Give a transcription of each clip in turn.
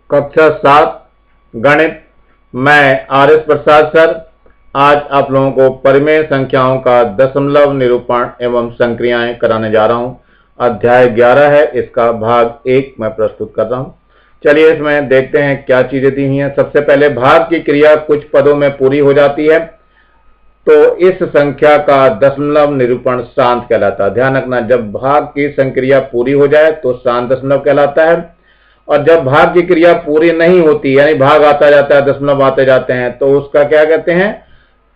कक्षा 7 गणित। मैं आर.एस. प्रसाद सर आज आप लोगों को परिमेय संख्याओं का दशमलव निरूपण एवं संक्रियाएं कराने जा रहा हूं। अध्याय 11 है, इसका भाग 1 मैं प्रस्तुत कर रहा हूं। चलिए इसमें देखते हैं क्या चीजें दी हुई हैं। सबसे पहले भाग की क्रिया कुछ पदों में पूरी हो जाती है तो इस संख्या का दशमलव निरूपण शांत कहलाता है। ध्यान रखना, जब भाग की संक्रिया पूरी हो जाए तो शांत दशमलव कहलाता है, और जब भाग की क्रिया पूरी नहीं होती यानी भाग आता जाता है, दशमलव आते जाते हैं, तो उसका क्या कहते हैं,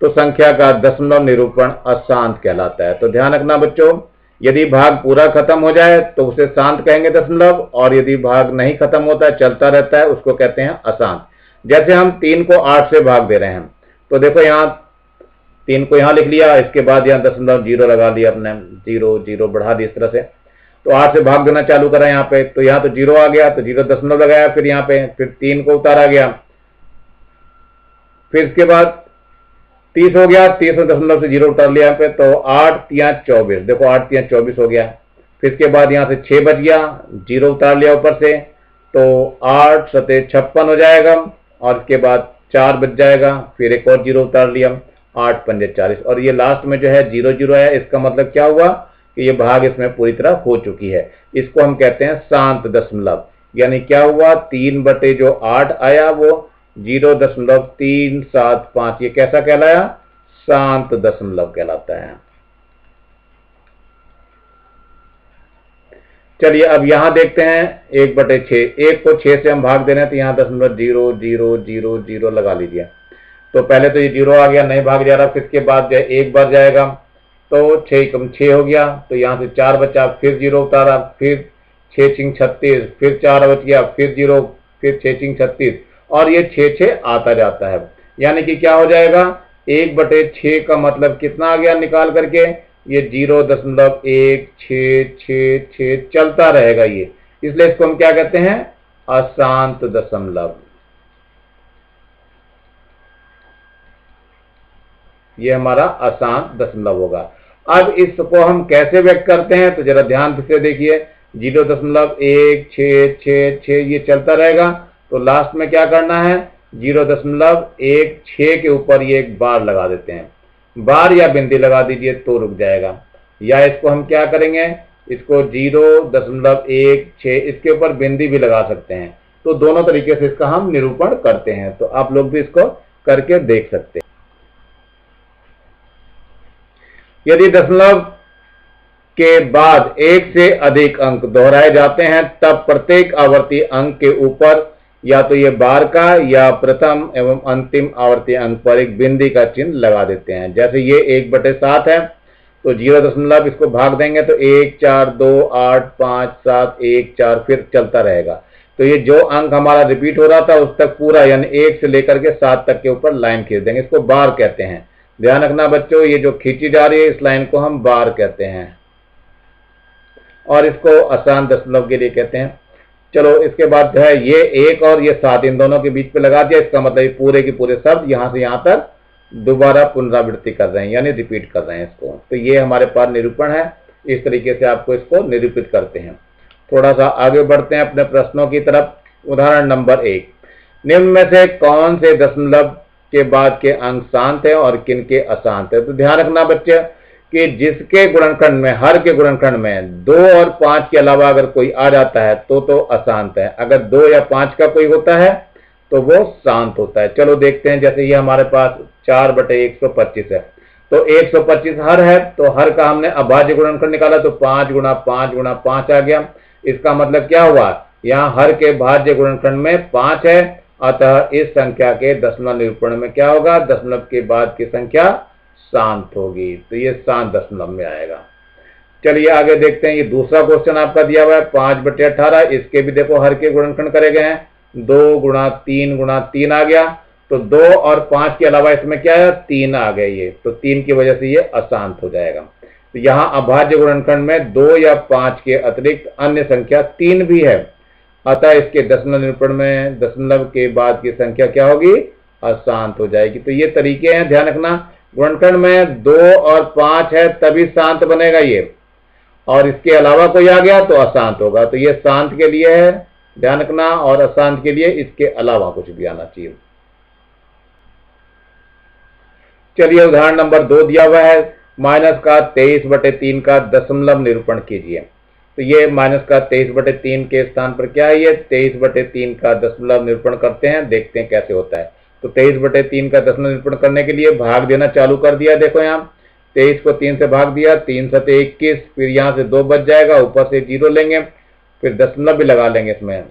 तो संख्या का दशमलव निरूपण अशांत कहलाता है। तो ध्यान रखना बच्चों, यदि भाग पूरा खत्म हो जाए तो उसे शांत कहेंगे दशमलव, और यदि भाग नहीं खत्म होता है, चलता रहता है, उसको कहते हैं अशांत। जैसे हम 3 को 8 से भाग दे रहे हैं, तो देखो यहाँ 3 को यहाँ लिख लिया, इसके बाद यहाँ दशमलव 0 लगा दिया अपने, 0 0 बढ़ा दी इस तरह से, तो 8 से भाग देना चालू करा यहाँ पे, तो यहाँ तो 0 आ गया, तो 0 दशमलव लगाया, फिर यहाँ पे फिर 3 को उतारा गया, फिर इसके बाद 30 हो गया, 30 दशमलव से 0 उतार लिया यहाँ पे, तो 8 3 24, देखो 8 3 24 हो गया। फिर इसके बाद यहाँ से 6 बच गया, 0 उतार लिया ऊपर से, तो 8 7 56 हो जाएगा, और इसके बाद 4 बच जाएगा, फिर एक और 0 उतार लिया, 8 5 40, और ये लास्ट में जो है 0 0 है। इसका मतलब क्या हुआ कि ये भाग इसमें पूरी तरह हो चुकी है। इसको हम कहते हैं शांत दशमलव। यानी क्या हुआ, 3 बटे जो 8 आया वो 0.375, ये कैसा कहलाया, शांत दशमलव कहलाता है। चलिए अब यहां देखते हैं 1/6, 1 को 6 से हम भाग दे रहे हैं, तो यहां दशमलव 0 0 0 0 लगा लीजिए, तो पहले तो ये 0 आ गया, नहीं भाग जा रहा, फिर इसके बाद जो है 1 बार जाएगा, तो 6 कम 6 हो गया, तो यहाँ से 4 बचा, फिर 0 उतारा, फिर 6 6 36, फिर 4 बच गया, फिर 0, फिर 6 6 36, और ये 6 6 आता जाता है। यानी कि क्या हो जाएगा, 1/6 का मतलब कितना आ गया निकाल करके, ये 0.16666 चलता रहेगा ये, इसलिए इसको हम क्या कहते हैं, अशांत दशमलव। ये हमारा अशांत दशमलव होगा। अब इसको हम कैसे व्यक्त करते हैं, तो जरा ध्यान से देखिए, 0.1666 ये चलता रहेगा, तो लास्ट में क्या करना है, 0.16 के ऊपर ये एक बार लगा देते हैं, बार या बिंदी लगा दीजिए तो रुक जाएगा। या इसको हम क्या करेंगे, इसको 0.16 इसके ऊपर बिंदी भी लगा सकते हैं। तो दोनों तरीके से इसका हम निरूपण करते हैं, तो आप लोग भी इसको करके देख सकते हैं। यदि दशमलव के बाद एक से अधिक अंक दोहराए जाते हैं, तब प्रत्येक आवर्ती अंक के ऊपर या तो ये बार का या प्रथम एवं अंतिम आवर्ती अंक पर एक बिंदी का चिन्ह लगा देते हैं। जैसे ये 1/7 है, तो 0 दशमलव इसको भाग देंगे तो 1 4 2 8 5 7 1 4, फिर चलता रहेगा। तो ये जो अंक हमारा रिपीट हो रहा था उस तक पूरा, यानी 1 से लेकर के 7 तक के ऊपर लाइन खींच देंगे, इसको बार कहते हैं। ध्यान रखना बच्चों, ये जो खींची जा रही है इस लाइन को हम बार कहते हैं, और इसको अशांत दशमलव के लिए कहते हैं। चलो इसके बाद जो है ये 1 और ये 7 इन दोनों के बीच पे लगा दिया, इसका मतलब ये पूरे के पूरे शब्द यहां से यहां तक दोबारा पुनरावृत्ति कर रहे हैं, यानी रिपीट कर रहे हैं इसको। तो ये हमारे पास निरूपण है, इस तरीके से आपको इसको निरूपित करते हैं। थोड़ा सा आगे बढ़ते हैं अपने प्रश्नों की तरफ। उदाहरण नंबर 1, निम्न में से कौन से दशमलव के बाद के अंक शांत है और किन के अशांत है। तो ध्यान रखना बच्चे कि जिसके गुणनखंड में, हर के गुणनखंड में 2 और 5 के अलावा अगर कोई आ जाता है तो अशांत है, अगर 2 या 5 का कोई होता है तो वो शांत होता है। चलो देखते हैं, जैसे ये हमारे पास 4/125 है, तो 125 हर है, तो हर का हमने अभाज्य गुणनखंड निकाला, तो 5 गुणा 5 गुणा 5 आ गया। इसका मतलब क्या हुआ, यहाँ हर के भाज्य गुणनखंड में 5 है, अतः इस संख्या के दशमलव निरूपण में क्या होगा, दशमलव के बाद की संख्या शांत होगी, तो ये शांत दशमलव में आएगा। चलिए आगे देखते हैं, ये दूसरा क्वेश्चन आपका दिया हुआ है 5/18, इसके भी देखो हर के गुणनखंड करे गए हैं, 2 गुणा 3 गुणा 3 आ गया, तो 2 और 5 के अलावा इसमें क्या है, 3 आ गए ये, तो 3 की वजह से ये अशांत हो जाएगा। तो यहाँ अभाज्य गुणनखंड में 2 या 5 के अतिरिक्त अन्य संख्या 3 भी है, अतः इसके दशमलव निरूपण में दशमलव के बाद की संख्या क्या होगी, अशांत हो जाएगी। तो ये तरीके हैं, ध्यान रखना, गुणनखंड में 2 और 5 है तभी शांत बनेगा ये, और इसके अलावा कोई आ गया तो अशांत होगा। तो ये शांत के लिए है, ध्यान रखना, और अशांत के लिए इसके अलावा कुछ भी आना चाहिए। चलिए उदाहरण नंबर 2 दिया हुआ है, माइनस का 23/3 का दशमलव निरूपण कीजिए। तो ये माइनस का 23/3 के स्थान पर क्या है, ये 23/3 का दशमलव निरूपण करते हैं, देखते हैं कैसे होता है। तो 23/3 का दशमलव निरूपण करने के लिए भाग देना चालू कर दिया। देखो यहाँ 23 को 3 से भाग दिया, 3 सते 21, फिर यहाँ से 2 बच जाएगा, ऊपर से 0 लेंगे, फिर दशमलव भी लगा लेंगे इसमें।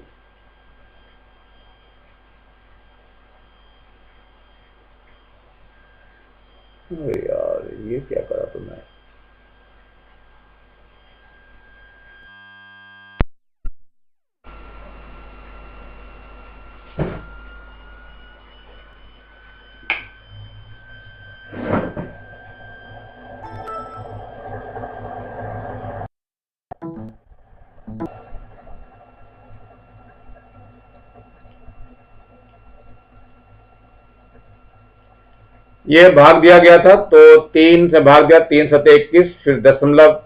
यार ये क्या करा तुमने। ये भाग दिया गया था, तो 3 से भाग दिया, 3 सते 21, फिर दशमलव,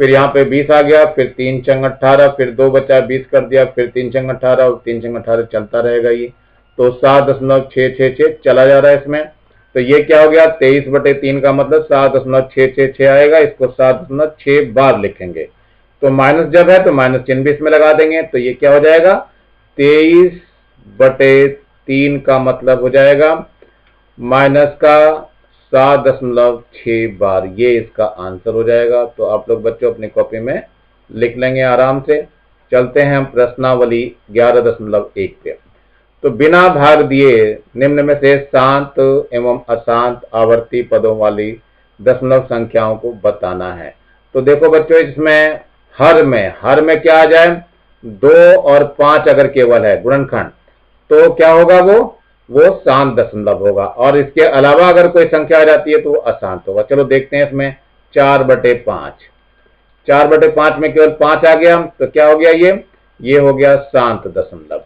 फिर यहाँ पे 20 आ गया, फिर 3 छंग 18, फिर 2 बचा 20 कर दिया, फिर 3 छंग 18 और 3 छंग 18 चलता रहेगा ये। तो 7.666 चला जा रहा है इसमें। तो ये क्या हो गया, 23/3 का मतलब 7.666 आएगा, इसको 7.6 बार लिखेंगे। तो माइनस जब है तो माइनस चिन्ह भी इसमें लगा देंगे। तो ये क्या हो जाएगा, 23/3 का मतलब हो जाएगा माइनस का 7.6 बार, ये इसका आंसर हो जाएगा। तो आप लोग बच्चों अपनी कॉपी में लिख लेंगे आराम से। चलते हैं हम प्रश्नावली 11.1 पे। तो बिना भाग दिए निम्न में से शांत एवं अशांत आवर्ती पदों वाली दशमलव संख्याओं को बताना है। तो देखो बच्चों, इसमें हर में क्या आ जाए, 2 और 5 अगर केवल है गुणनखंड, तो क्या होगा, वो शांत दशमलव होगा, और इसके अलावा अगर कोई संख्या आ जाती है तो वो अशांत होगा। चलो देखते हैं इसमें 4/5, 4/5 में केवल 5 आ गया, तो क्या हो गया, ये हो गया शांत दशमलव।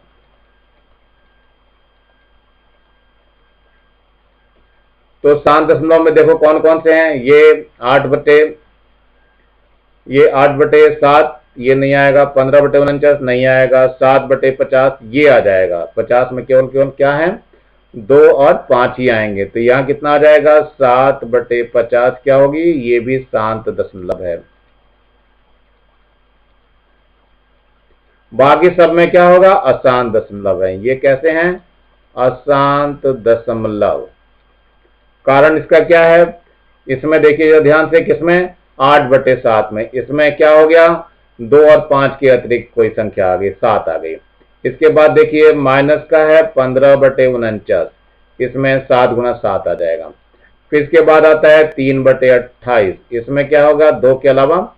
तो शांत दशमलव में देखो कौन कौन से हैं, ये 8/7 ये नहीं आएगा, 15/49 नहीं आएगा, 7/50 ये आ जाएगा। 50 में केवल क्या है, 2 और 5 ही आएंगे। तो यहाँ कितना आ जाएगा, 7/50 क्या होगी, ये भी शांत दशमलव है। बाकी सब में क्या होगा, अशांत दशमलव है। ये कैसे हैं, अशांत दशमलव। कारण इसका क्या है, इसमें देखिए ध्यान से, किसमें, 8/7 में, इसमें क्या हो गया, 2 और 5 के अतिरिक्त कोई संख्या आ गई, 7 आ गई। इसके बाद देखिए माइनस का है 15/49, इसमें 7 गुना 7 आ जाएगा। फिर इसके बाद आता है 3/28, इसमें क्या होगा, 2 के अलावा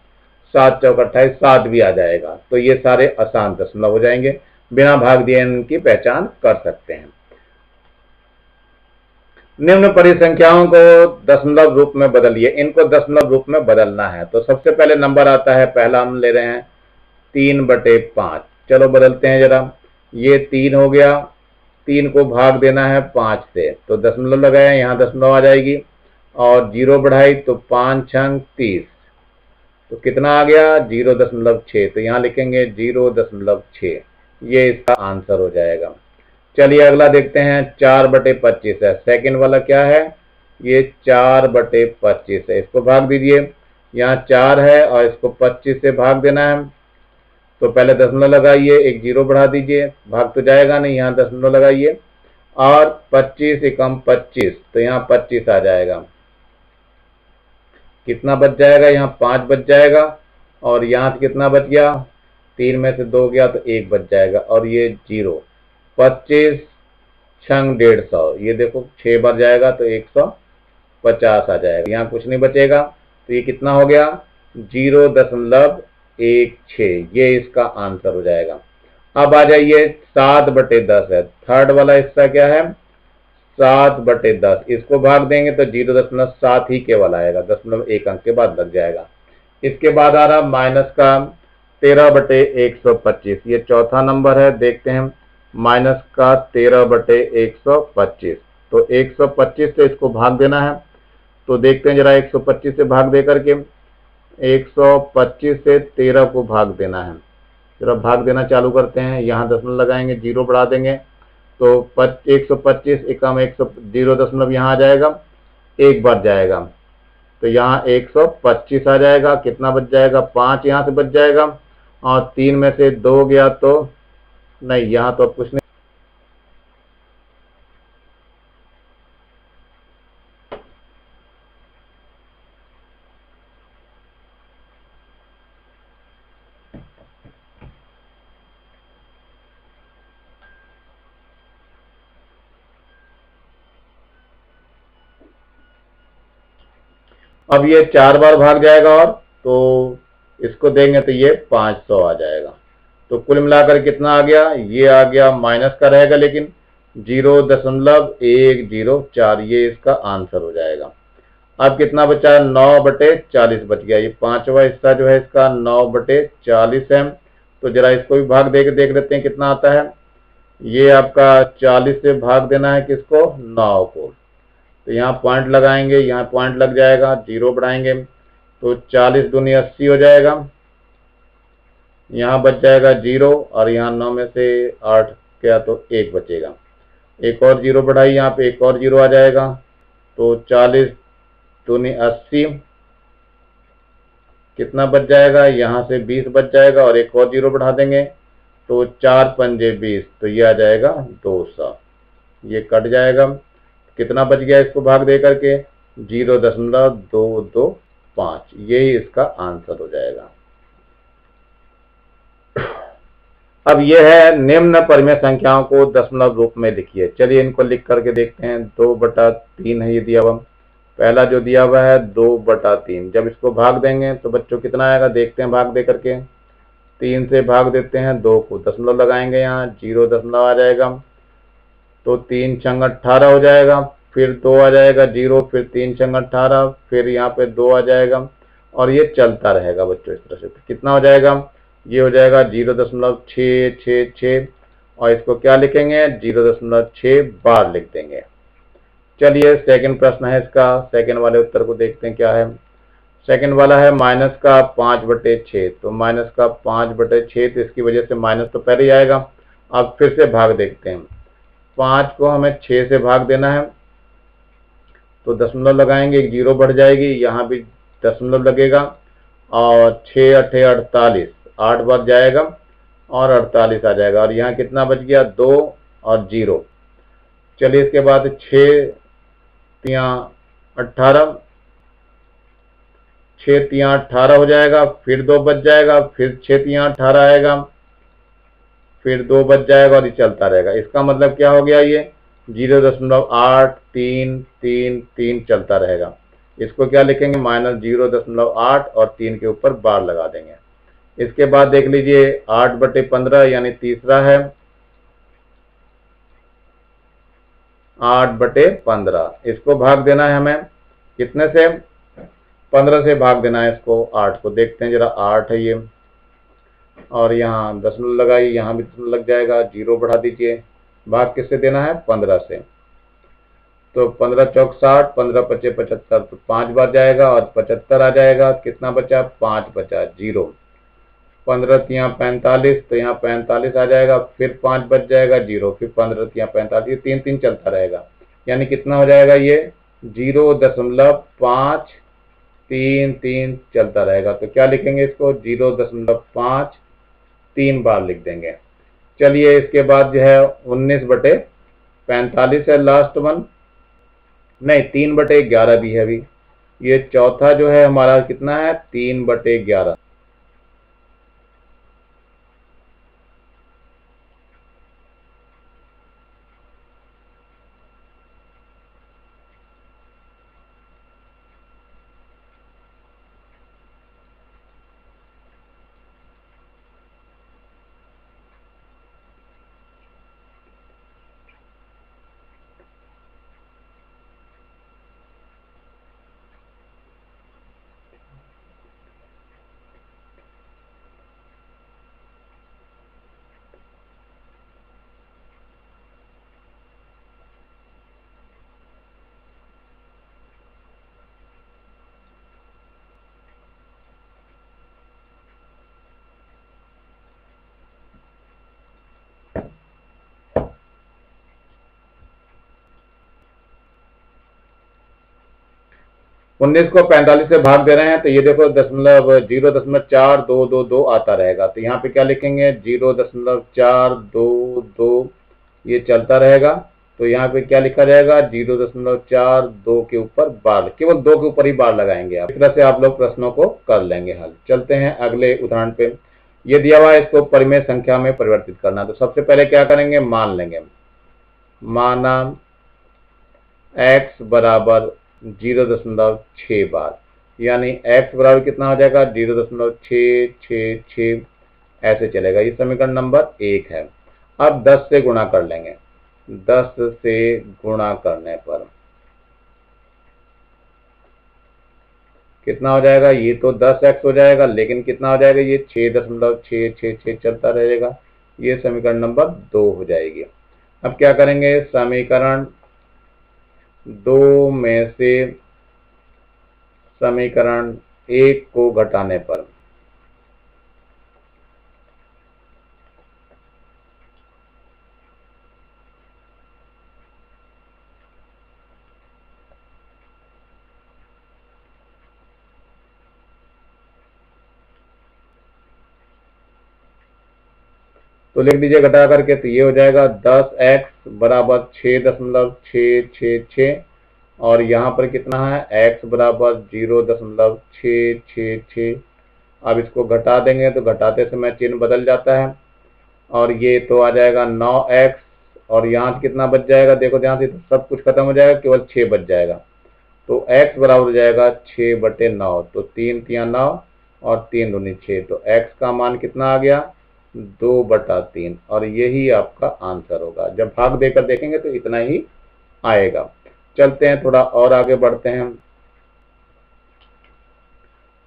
7 चौक 28, 7 भी आ जाएगा। तो ये सारे अशांत दशमलव हो जाएंगे, बिना भाग दिए इनकी पहचान कर सकते हैं। निम्न परिसंख्याओं को दशमलव रूप में बदलिए, इनको दशमलव रूप में बदलना है। तो सबसे पहले नंबर आता है, पहला हम ले रहे हैं 3/5। चलो बदलते हैं जरा, ये 3 हो गया, 3 को भाग देना है 5 से, तो दशमलव लगाया, यहाँ दशमलव आ जाएगी, और 0 बढ़ाई तो 5 छंग 30, तो कितना आ गया, 0.6। तो यहाँ लिखेंगे 0.6, ये इसका आंसर हो जाएगा। चलिए अगला देखते हैं, 4/25 है, सेकंड वाला क्या है, ये 4/25 है, इसको भाग दीजिए, यहाँ 4 है और इसको 25 से भाग देना है। तो पहले दशमलव लगाइए, एक 0 बढ़ा दीजिए, भाग तो जाएगा नहीं, यहाँ दशमलव लगाइए, और 25 एकम 25, तो यहाँ 25 आ जाएगा। कितना बच जाएगा, यहाँ 5 बच जाएगा, और यहाँ से कितना बच गया, 3 में से 2 गया तो 1 बच जाएगा, और ये 0, 25 छंग 150, ये देखो 6 बार जाएगा तो 150 आ जाएगा, यहाँ कुछ नहीं बचेगा। तो ये कितना हो गया, 0.16, ये इसका आंसर हो जाएगा। अब आ जाइए 7/10 है, थर्ड वाला हिस्सा क्या है, 7/10, इसको भाग देंगे तो 0.7 ही केवल आएगा, 0.1 अंक के बाद लग जाएगा। इसके बाद आ रहा माइनस का 13/125, ये चौथा नंबर है, देखते हैं माइनस का 13/125। तो 125 से इसको भाग देना है, तो देखते हैं जरा, 125 से भाग दे करके 125 से 13 को भाग देना है, चलो भाग देना चालू करते हैं। यहाँ दशमलव लगाएंगे, जीरो बढ़ा देंगे तो 125 एकम 100, 0 यहाँ आ जाएगा, एक बढ़ जाएगा तो यहाँ 125 आ जाएगा। कितना बच जाएगा? 5 यहाँ से बच जाएगा और 3 में से 2 गया तो नहीं, यहाँ तो अब कुछ नहीं। अब ये 4 बार भाग जाएगा और तो इसको देंगे तो ये 500 आ जाएगा। तो कुल मिलाकर कितना आ गया? ये आ गया, माइनस का रहेगा लेकिन 0.104, ये इसका आंसर हो जाएगा। अब कितना बचा? 9/40 बच गया। ये पांचवा हिस्सा जो है इसका 9/40 है। तो जरा इसको भी भाग दे के देख लेते हैं कितना आता है। ये आपका 40 से भाग देना है किसको? 9 को। तो यहाँ पॉइंट लगाएंगे, यहाँ पॉइंट लग जाएगा, जीरो बढ़ाएंगे तो 40 दूनी 80 हो जाएगा। यहाँ बच जाएगा जीरो और यहाँ 9 में से 8 गया तो 1 बचेगा। एक और जीरो बढ़ाई, यहाँ पे एक और जीरो आ जाएगा तो 40 दूनी 80, कितना बच जाएगा? यहाँ से 20 बच जाएगा और एक और जीरो बढ़ा देंगे तो 4 पंजे 20, तो ये आ जाएगा 200। ये कट जाएगा, कितना बच गया इसको भाग दे करके? 0.225, यही इसका आंसर हो जाएगा। अब यह है निम्न परिमेय संख्याओं को दशमलव रूप में लिखिए। चलिए इनको लिख करके देखते हैं। 2/3 है ये दिया हुआ, पहला जो दिया हुआ है 2/3। जब इसको भाग देंगे तो बच्चों कितना आएगा? देखते हैं भाग दे करके। 3 से भाग देते हैं, 2 को दशमलव लगाएंगे, यहाँ 0 आ जाएगा तो 3 छंग 18 हो जाएगा। फिर 2 आ जाएगा जीरो, फिर 3 छंग 18, फिर यहाँ पे 2 आ जाएगा और ये चलता रहेगा बच्चों इस तरह से। तो कितना हो जाएगा? ये हो जाएगा 0.666 और इसको क्या लिखेंगे? 0.6 बार लिख देंगे। चलिए सेकंड प्रश्न है इसका, सेकंड वाले उत्तर को देखते हैं क्या है। सेकंड वाला है माइनस का 5/6। तो माइनस का 5/6, तो इसकी वजह से माइनस तो पहले ही आएगा। अब फिर से भाग देखते हैं। 5 को हमें 6 से भाग देना है तो दशमलव लगाएंगे, एक जीरो बढ़ जाएगी, यहाँ भी दशमलव लगेगा और 6 8 48, 8 बार जाएगा और 48 आ जाएगा और यहाँ कितना बच गया? 2 और जीरो। चलिए इसके बाद 6 तिया 18, 6 तिया 18 हो जाएगा, फिर 2 बच जाएगा, फिर 6 तिया 18 आएगा, फिर 2 बच जाएगा और ये चलता रहेगा। इसका मतलब क्या हो गया? ये 0.833 चलता रहेगा। इसको क्या लिखेंगे? -0.8 और 3 के ऊपर बार लगा देंगे। इसके बाद देख लीजिए 8/15 यानी तीसरा है 8/15। इसको भाग देना है हमें कितने से? 15 से भाग देना है इसको 8 को। देखते हैं जरा, 8 है ये और यहाँ दशमलव लगाइए, यहाँ भी दशमलव लग जाएगा, जीरो बढ़ा दीजिए। भाग किससे देना है? 15 से। तो 15 चौक 60, 15 पचे 75, तो 5 बार जाएगा और 75 आ जाएगा। कितना बचा? 5 बचा, जीरो। 15 तिया 45, तो यहाँ 45 आ जाएगा, फिर 5 बच जाएगा, जीरो, फिर 15 तिया 45, ये 3 चलता रहेगा। यानी कितना हो जाएगा? ये 0.533 चलता रहेगा। तो क्या लिखेंगे इसको? 0.53 बार लिख देंगे। चलिए इसके बाद जो है 19/45 है लास्ट वन, नहीं 3/11 भी है अभी। ये चौथा जो है हमारा कितना है? 3/11। 19 को 45 से भाग दे रहे हैं तो ये देखो 0.4222 आता रहेगा। तो यहाँ पे क्या लिखेंगे 0.422, ये चलता रहेगा। तो यहाँ पे क्या लिखा जाएगा 0.42 के ऊपर बार, केवल 2 के ऊपर ही बार लगाएंगे आप। इस तरह से आप लोग प्रश्नों को कर लेंगे हल। चलते हैं अगले उदाहरण पे। ये दिया हुआ है, इसको परिमेय संख्या में परिवर्तित करना। तो सबसे पहले क्या करेंगे, मान लेंगे। माना x बराबर 0.6 बार, यानी x बराबर कितना हो जाएगा 0.666, ऐसे चलेगा। ये समीकरण नंबर 1 है। अब 10 से गुणा कर लेंगे। 10 से गुणा करने पर कितना हो जाएगा, ये तो 10x हो जाएगा, लेकिन कितना हो जाएगा, ये 6.666 चलता रहेगा। ये समीकरण नंबर 2 हो जाएगी। अब क्या करेंगे, समीकरण 2 में से समीकरण 1 को घटाने पर तो लिख दीजिए घटा करके। तो ये हो जाएगा 10x बराबर 6.666 और यहाँ पर कितना है x बराबर 0.666। अब इसको घटा देंगे तो घटाते समय चिन्ह बदल जाता है और ये तो आ जाएगा 9x और यहाँ कितना बच जाएगा, देखो ध्यान से, तो सब कुछ खत्म हो जाएगा, केवल 6 बच जाएगा। तो x बराबर हो जाएगा 6/9। तो 3 तिया 9 और 3 दूनी 6। तो x का मान कितना आ गया 2/3 और यही आपका आंसर होगा। जब भाग देकर देखेंगे तो इतना ही आएगा। चलते हैं थोड़ा और आगे बढ़ते हैं।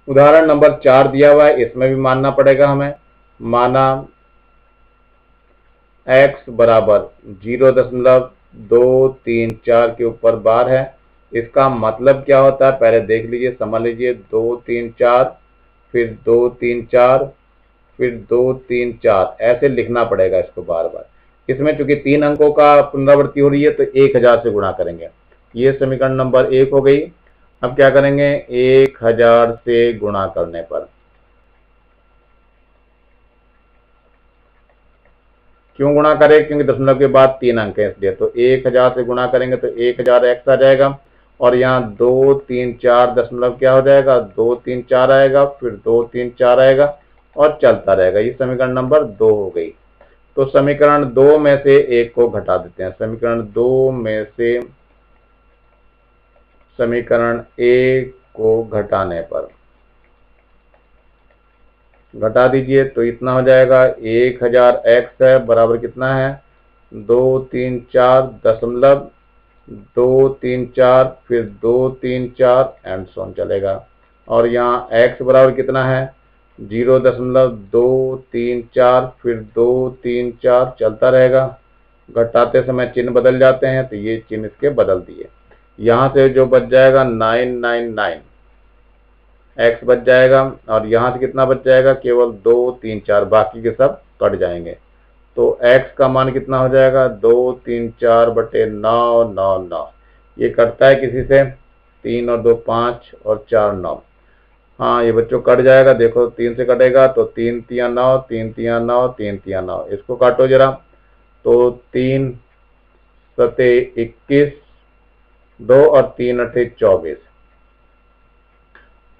उदाहरण नंबर 4 दिया हुआ है, इसमें भी मानना पड़ेगा हमें। माना x बराबर 0.234 के ऊपर बार है। इसका मतलब क्या होता है पहले देख लीजिए, समझ लीजिए। 2 3 4 फिर 2 3 4 फिर 2 3 4 ऐसे लिखना पड़ेगा इसको बार बार। इसमें चूंकि 3 अंकों का पुनरावृत्ति हो रही है तो 1000 से गुणा करेंगे। ये समीकरण नंबर 1 हो गई। अब क्या करेंगे, 1000 से गुणा करने पर, क्यों गुणा करें, क्योंकि दशमलव के बाद 3 अंक है इसलिए। तो 1000 से गुणा करेंगे तो 1000x आ जाएगा और यहाँ 2 3 4 दशमलव क्या हो जाएगा 2 3 4 आएगा, फिर 2 3 4 आएगा और चलता रहेगा। ये समीकरण नंबर 2 हो गई। तो समीकरण 2 में से 1 को घटा देते हैं। समीकरण 2 में से समीकरण 1 को घटाने पर घटा दीजिए तो इतना हो जाएगा 1000x है बराबर कितना है 2 3 4 दशमलव 2 3 4 फिर 2 3 4 एंड सो ऑन चलेगा। और यहाँ x बराबर कितना है 0.234 फिर 2 3 4 चलता रहेगा। घटाते समय चिन्ह बदल जाते हैं तो ये चिन्ह इसके बदल दिए। यहाँ से जो बच जाएगा 999 x बच जाएगा और यहाँ से कितना बच जाएगा केवल 2 3 4, बाकी के सब कट जाएंगे। तो x का मान कितना हो जाएगा 2 3 4/9 9 9। ये कटता है किसी से, 3 और 2 5 और 4 9। हाँ ये बच्चों कट जाएगा, देखो 3 से कटेगा तो 3 तिया 9 3 तिया 9 3 तिया 9। इसको काटो जरा तो 3 सते 21, 2 और 3 अठे 24।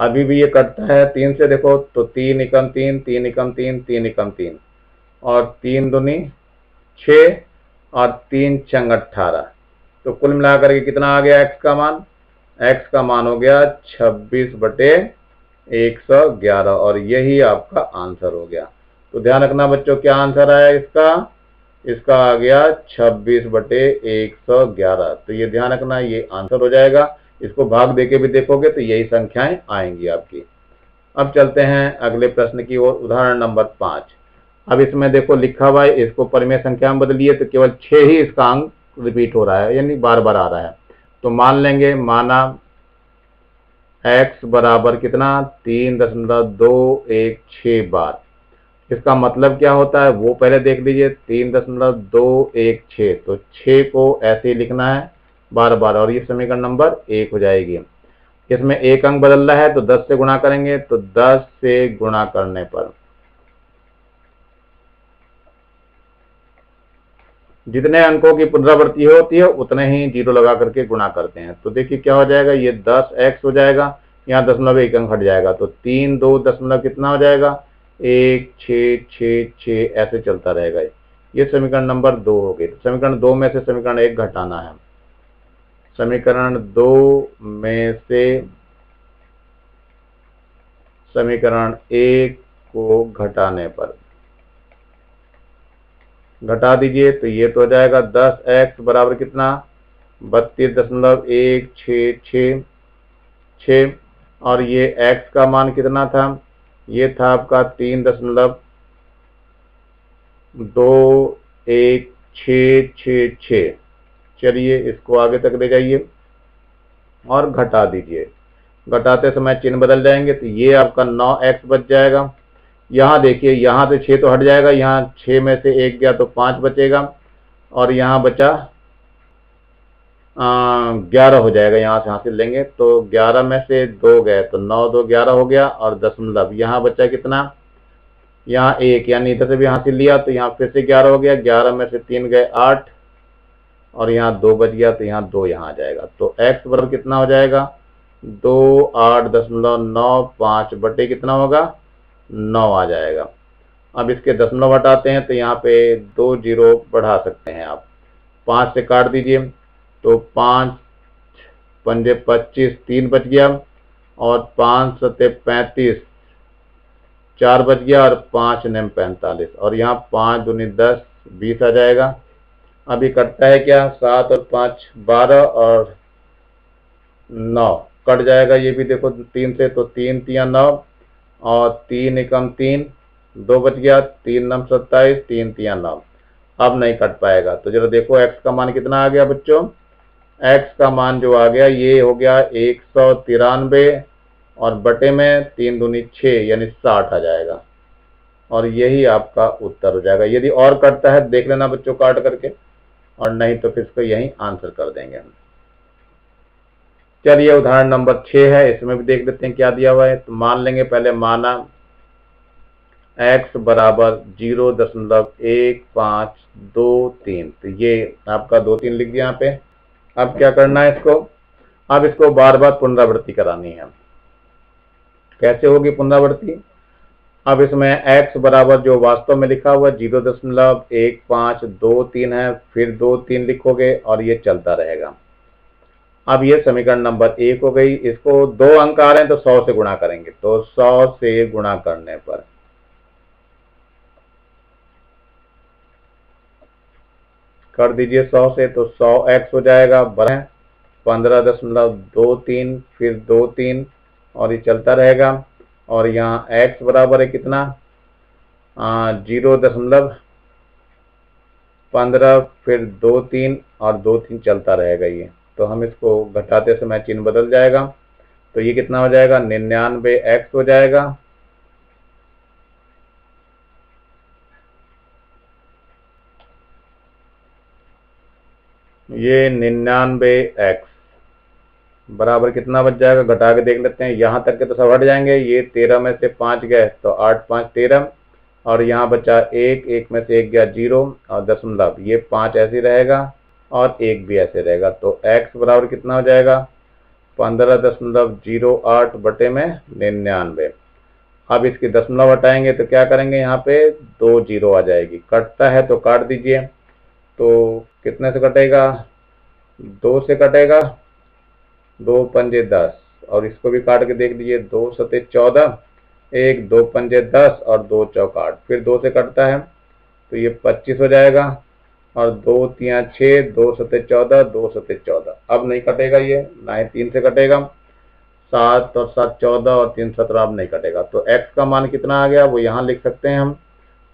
अभी भी ये कटता है 3 से, देखो तो 3 एकम 3 3 एकम 3 3 एकम 3 और 3 दूनी 6 और 3 छंग 18। तो कुल मिलाकर के कितना आ गया x का मान, x का मान हो गया 26/111 और यही आपका आंसर हो गया। तो ध्यान रखना बच्चों क्या आंसर आया इसका आ गया 26/111। तो ये ध्यान रखना ये आंसर हो जाएगा। इसको भाग देके भी देखोगे तो यही संख्याएं आएंगी आपकी। अब चलते हैं अगले प्रश्न की ओर। उदाहरण नंबर 5। अब इसमें देखो लिखा हुआ है, इसको परिमेय संख्या में बदलिए तो केवल 6 ही इसका अंक रिपीट हो रहा है, यानी बार बार आ रहा है। तो मान लेंगे, माना x बराबर कितना 3.216 बार। इसका मतलब क्या होता है वो पहले देख लीजिए। 3.216, तो 6 को ऐसे ही लिखना है बार बार और ये समीकरण नंबर 1 हो जाएगी। इसमें एक अंक बदल रहा है तो 10 से गुणा करेंगे, तो 10 से गुणा करने पर जितने अंकों की पुनरावृत्ति होती है उतने ही जीरो लगा करके गुणा करते हैं। तो देखिए क्या हो जाएगा, ये 10x हो जाएगा, यहाँ दशमलव एक अंक हट जाएगा, तो 3 2 दशमलव कितना हो जाएगा, 1 6 6 6 ऐसे चलता रहेगा। ये समीकरण नंबर 2 हो गई। तो समीकरण 2 में से समीकरण 1 घटाना है। समीकरण 2 में से समीकरण 1 को घटाने पर घटा दीजिए, तो ये तो हो जाएगा 10x बराबर कितना, 32.166, और ये x का मान कितना था, ये था आपका 3.21666। चलिए इसको आगे तक ले जाइए और घटा दीजिए। घटाते समय चिन्ह बदल जाएंगे, तो ये आपका 9x बच जाएगा। यहाँ देखिए, यहाँ से 6 तो हट जाएगा, यहाँ 6 में से 1 गया तो 5 बचेगा, और यहाँ बचा 11 हो जाएगा। यहाँ से हासिल लेंगे तो 11 में से 2 गए तो 9 2 11 हो गया, और दशमलव यहाँ बचा कितना, यहाँ 1, यानी इधर से भी हासिल लिया तो यहाँ फिर से 11 हो गया, 11 में से 3 गए 8, और यहाँ 2 बच गया, तो यहाँ 2 यहाँ आ जाएगा। तो x बराबर कितना हो जाएगा, 28.95 बटे कितना होगा, 9 आ जाएगा। अब इसके दशमलव हटाते हैं, तो यहाँ पे 2 जीरो बढ़ा सकते हैं आप, 5 से काट दीजिए, तो 5 पंजे 25, 3 बच गया, और 5 सत्ते 35, 4 बच गया, और 5 नेम 45, और यहाँ 5 दूनी 10, 20 आ जाएगा। अभी कटता है क्या, 7 और 5 12, और 9 कट जाएगा, ये भी देखो 3 से, तो 3 3 9, और 3 एकम 3, 2 बच गया, 3 9 27, 3 3 9। अब नहीं कट पाएगा, तो जरा देखो x का मान कितना आ गया बच्चों, x का मान जो आ गया ये हो गया 193, और बटे में 3 दूनी 6 यानी 60 आ जाएगा, और यही आपका उत्तर हो जाएगा। यदि और कटता है देख लेना बच्चों काट करके, और नहीं तो फिर इसको यही आंसर कर देंगे हम। चलिए उदाहरण नंबर 6 है, इसमें भी देख लेते हैं क्या दिया हुआ है। तो मान लेंगे, पहले माना x बराबर 0.1523, तो ये आपका 2 3 लिख दिया यहाँ पे। अब क्या करना है इसको, अब इसको बार बार पुनरावृत्ति करानी है। कैसे होगी पुनरावृत्ति, अब इसमें x बराबर जो वास्तव में लिखा हुआ 0.1523 है, फिर 2 3 लिखोगे, और ये चलता रहेगा। अब ये समीकरण नंबर 1 हो गई। इसको 2 अंक आ रहे हैं तो 100 से गुणा करेंगे, तो 100 से गुणा करने पर कर दीजिए 100 से, तो 100x हो जाएगा, बराबर 15.23, फिर 2 3, और ये चलता रहेगा। और यहाँ x बराबर है कितना, 0.15, फिर 2 3, और 2 3 चलता रहेगा ये। तो हम इसको घटाते समय चिन्ह बदल जाएगा, तो ये कितना हो जाएगा, 99x हो जाएगा। ये 99x बराबर कितना बच जाएगा, घटा के देख लेते हैं। यहाँ तक के तो सब हट जाएंगे, ये 13 में से 5 गए तो 8 5 13, और यहाँ बचा 1, 1 में से 1 गया 0, और दशमलव ये 5 ऐसे रहेगा, और 1 भी ऐसे रहेगा। तो x बराबर कितना हो जाएगा, 15.08 बटे में 99। अब इसकी दशमलव हटाएंगे तो क्या करेंगे, यहाँ पे 2 जीरो आ जाएगी। कटता है तो काट दीजिए, तो कितने से कटेगा, 2 से कटेगा, 2 पंजे 10, और इसको भी काट के देख लीजिए, 2 सते 14, 1 2 पंजे 10, और 2 चौक 8, फिर 2 से कटता है तो ये 25 हो जाएगा, और 2 3 6, 2 सते 14, 2 सते 14। अब नहीं कटेगा ये, ना ही 3 से कटेगा, 7 और 7 14, और 3 17, अब नहीं कटेगा। तो x का मान कितना आ गया वो यहाँ लिख सकते हैं हम,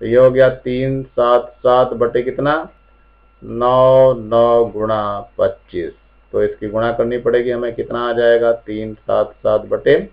तो ये हो गया 3 7 7 बटे कितना, 9 9 गुणा 25। तो इसकी गुणा करनी पड़ेगी हमें, कितना आ जाएगा, 3 7 7 बटे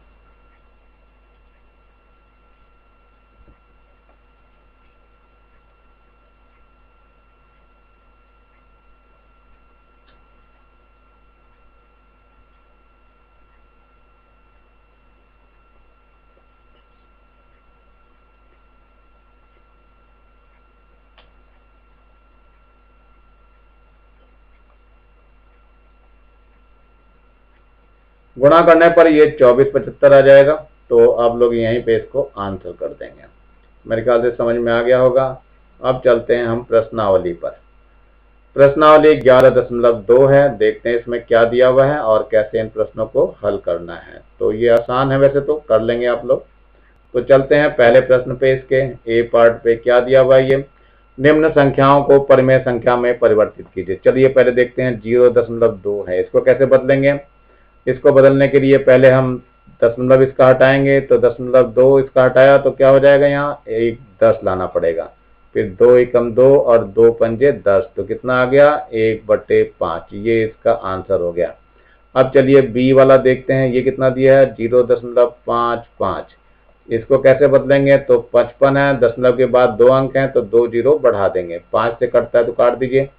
गुणा करने पर ये 2475 आ जाएगा। तो आप लोग यहीं पे इसको आंसर कर देंगे। मेरे ख्याल से समझ में आ गया होगा। अब चलते हैं हम प्रश्नावली पर। प्रश्नावली 11.2 है। देखते हैं इसमें क्या दिया हुआ है और कैसे इन प्रश्नों को हल करना है। तो ये आसान है, वैसे तो कर लेंगे आप लोग। तो चलते हैं पहले प्रश्न पे। इसके ए पार्ट पे क्या दिया हुआ है, ये निम्न संख्याओं को परिमेय संख्या में परिवर्तित कीजिए। चलिए पहले देखते हैं 0.2 है, इसको कैसे बदलेंगे। इसको बदलने के लिए पहले हम दशमलव इसका हटाएंगे, तो 0.2 इसका हटाया तो क्या हो जाएगा, यहाँ एक 10 लाना पड़ेगा। फिर 2 एकम 2 और 2 पंजे 10, तो कितना आ गया 1/5। ये इसका आंसर हो गया। अब चलिए बी वाला देखते हैं, ये कितना दिया है 0.55। इसको कैसे बदलेंगे, तो 55 है, दशमलव के बाद 2 अंक हैं तो 2 जीरो बढ़ा देंगे। 5 से कटता है तो काट दीजिए।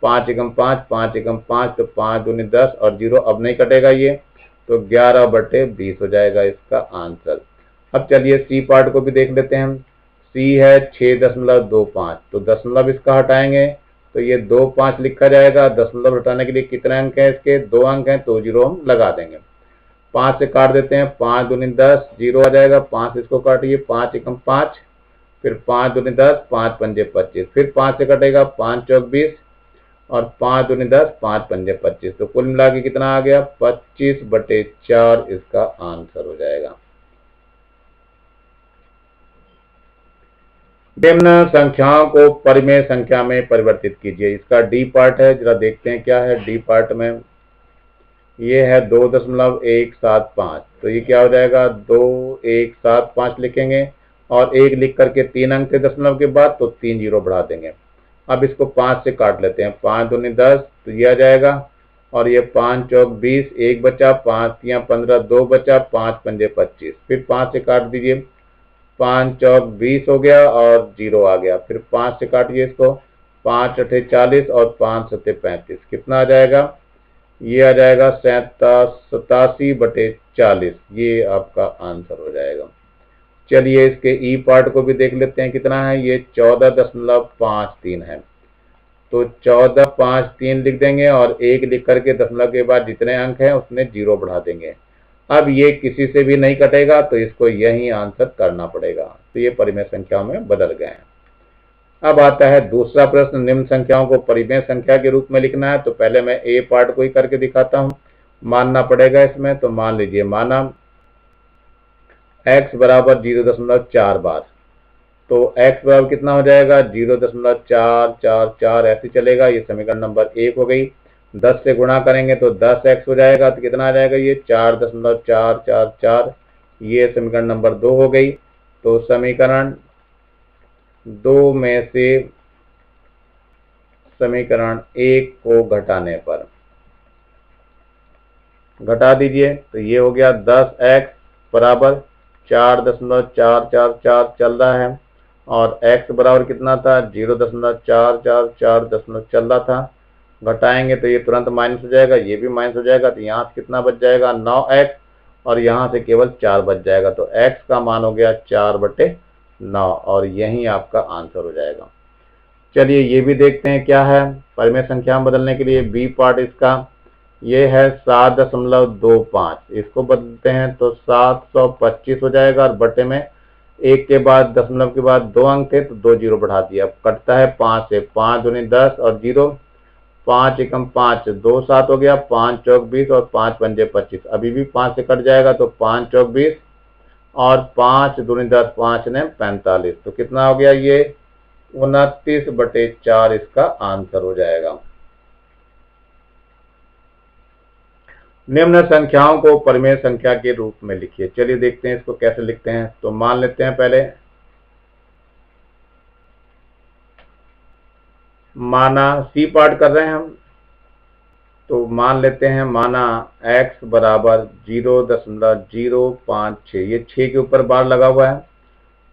5 एकम 5, 5 एकम 5, तो 5 दूनी 10 और जीरो अब नहीं कटेगा ये, तो 11/20 हो जाएगा इसका आंसर। अब चलिए सी पार्ट को भी देख लेते हैं हम। सी है 6.25, तो दशमलव इसका हटाएंगे तो ये 2 5 लिखा जाएगा। दशमलव हटाने के लिए कितने अंक हैं इसके, 2 अंक हैं, तो जीरो हम लगा देंगे। 5 से काट देते हैं, 5 दूनी 10, जीरो आ जाएगा। 5 इसको काटिए, 5 एकम 5, फिर 5 दूनी 10, 5 पंजे 25, फिर 5 से कटेगा, 5 चौक 20 और 5 दूनी 10, 5 पंजे 25, तो कुल मिला के कितना आ गया 25/4 इसका आंसर हो जाएगा। निम्न संख्याओं को परिमेय संख्या में परिवर्तित कीजिए। इसका डी पार्ट है, जरा देखते हैं क्या है डी पार्ट में। ये है 2.175, तो ये क्या हो जाएगा 2175 लिखेंगे और 1 लिख करके 3 अंक थे दशमलव के बाद, तो 3 जीरो बढ़ा देंगे। अब इसको 5 से काट लेते हैं, 5 दूनी 10, तो ये आ जाएगा और ये 5 चौक 20, 1 बचा, 5 तियां 15, 2 बचा, 5 पंजे 25, फिर 5 से काट दीजिए, 5 चौक 20 हो गया और जीरो आ गया। फिर 5 से काटिए इसको, 5 अठे 40 और 5 सत्ते 35, कितना आ जाएगा, ये आ जाएगा 87/40। ये आपका आंसर हो जाएगा। चलिए इसके ई पार्ट को भी देख लेते हैं कितना है, ये 14.53 है। तो 14.53 लिख देंगे और 1 लिख करके दशमलव के बाद जितने अंक हैं उसमें जीरो बढ़ा देंगे। अब ये किसी से भी नहीं कटेगा, तो इसको यही आंसर करना पड़ेगा। तो ये परिमेय संख्याओं में बदल गए हैं। अब आता है दूसरा प्रश्न, निम्न संख्याओं को परिमेय संख्या के रूप में लिखना है। तो पहले मैं ए पार्ट को ही करके दिखाता हूं, मानना पड़ेगा इसमें। तो मान लीजिए, माना x बराबर 0.4 बार, तो x बराबर कितना हो जाएगा 0.444, ऐसे चलेगा। ये समीकरण नंबर 1 हो गई। 10 से गुणा करेंगे तो 10x हो जाएगा, तो कितना आ जाएगा ये 4.444। ये समीकरण नंबर 2 हो गई। तो समीकरण 2 में से समीकरण 1 को घटाने पर, घटा दीजिए, तो ये हो गया 10x बराबर 4.444 चल रहा है और x बराबर कितना था 0.444 चल रहा था। घटाएंगे तो ये तुरंत माइनस हो जाएगा, ये भी माइनस हो जाएगा, तो यहाँ से कितना बच जाएगा 9x और यहाँ से केवल 4 बच जाएगा। तो x का मान हो गया 4/9 और यही आपका आंसर हो जाएगा। चलिए ये भी देखते हैं क्या है परिमेय संख्या में बदलने के लिए। बी पार्ट इसका ये है 7.25, इसको बदलते हैं तो 725 हो जाएगा और बटे में 1 के बाद दशमलव के बाद 2 अंक थे तो 2 जीरो बढ़ा दिया। कटता है 5 से, 5 दूनी 10 और जीरो, 5 एकम 5, 2 7 हो गया, 5 चौक 20 और 5 पंजे 25, अभी भी 5 से कट जाएगा तो 5 चौक 20 और 5 दूनी 10, 5 ने 45, तो कितना हो गया ये 29/4 इसका आंसर हो जाएगा। निम्न संख्याओं को परिमेय संख्या के रूप में लिखिए। चलिए देखते हैं इसको कैसे लिखते हैं। तो मान लेते हैं पहले, माना सी पार्ट कर रहे हैं हम, तो मान लेते हैं माना x बराबर 0.056, ये 6 के ऊपर बार लगा हुआ है,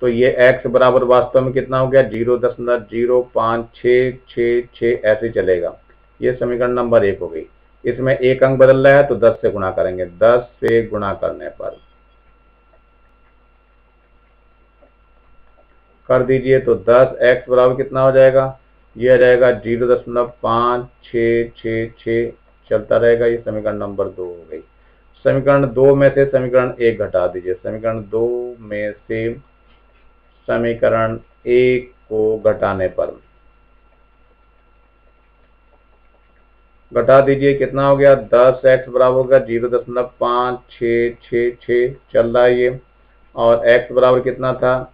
तो ये x बराबर वास्तव में कितना हो गया 0.05666 ऐसे चलेगा। ये समीकरण नंबर 1 हो गई। इसमें एक अंक बदल रहा है तो 10 से गुणा करेंगे। 10 से गुणा करने पर कर दीजिए तो 10x बराबर कितना हो जाएगा, ये आ जाएगा 0.5666 चलता रहेगा। ये समीकरण नंबर 2 हो गई। समीकरण 2 में से समीकरण 1 घटा दीजिए। समीकरण 2 में से समीकरण 1 को घटाने पर घटा दीजिए, कितना हो गया? 10x बराबर होगा 0.5666 चल रहा है ये, और x बराबर कितना था?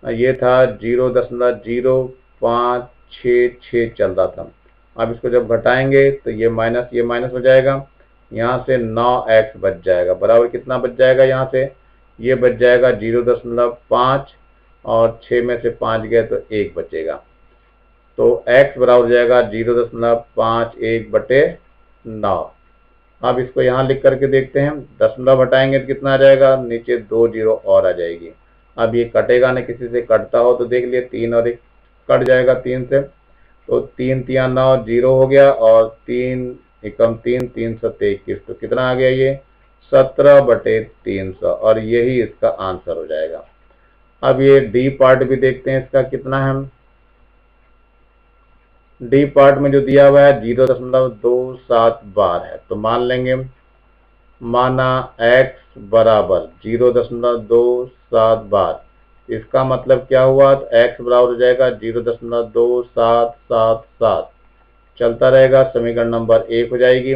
ये था 0.0566 चल रहा था। अब इसको जब घटाएंगे तो ये माइनस हो जाएगा, यहाँ से 9x बच जाएगा। बराबर कितना बच जाएगा? यहाँ से ये बच जाएगा 0.5, और 6 में से 5 गए तो 1 बचेगा। तो x बराबर हो जाएगा 0.51/9। अब इसको यहाँ लिख करके देखते हैं, दशमलव हटाएंगे तो कितना आ जाएगा? नीचे 2 जीरो और आ जाएगी। अब ये कटेगा ना, किसी से कटता हो तो देख लिए, 3 और 1 कट जाएगा 3 से, तो 3 तिया 9 जीरो हो गया, और 3 एकम 3 3 सत्ते 21, तो कितना आ गया? ये 17/300, और यही इसका आंसर हो जाएगा। अब ये डी पार्ट भी देखते हैं, इसका कितना है। डी पार्ट में जो दिया हुआ है 0.27 बार है, तो मान लेंगे, माना x बराबर 0.27 बार, इसका मतलब क्या हुआ? तो x बराबर हो जाएगा 0.2777, चलता रहेगा, समीकरण नंबर 1 हो जाएगी।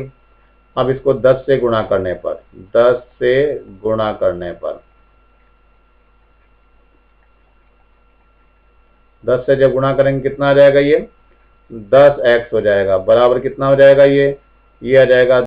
अब इसको 10 से गुणा करने पर 10 से गुणा करने पर 10 से जब गुणा करेंगे कितना आ जाएगा? ये 10x हो जाएगा। बराबर कितना हो जाएगा? ये आ जाएगा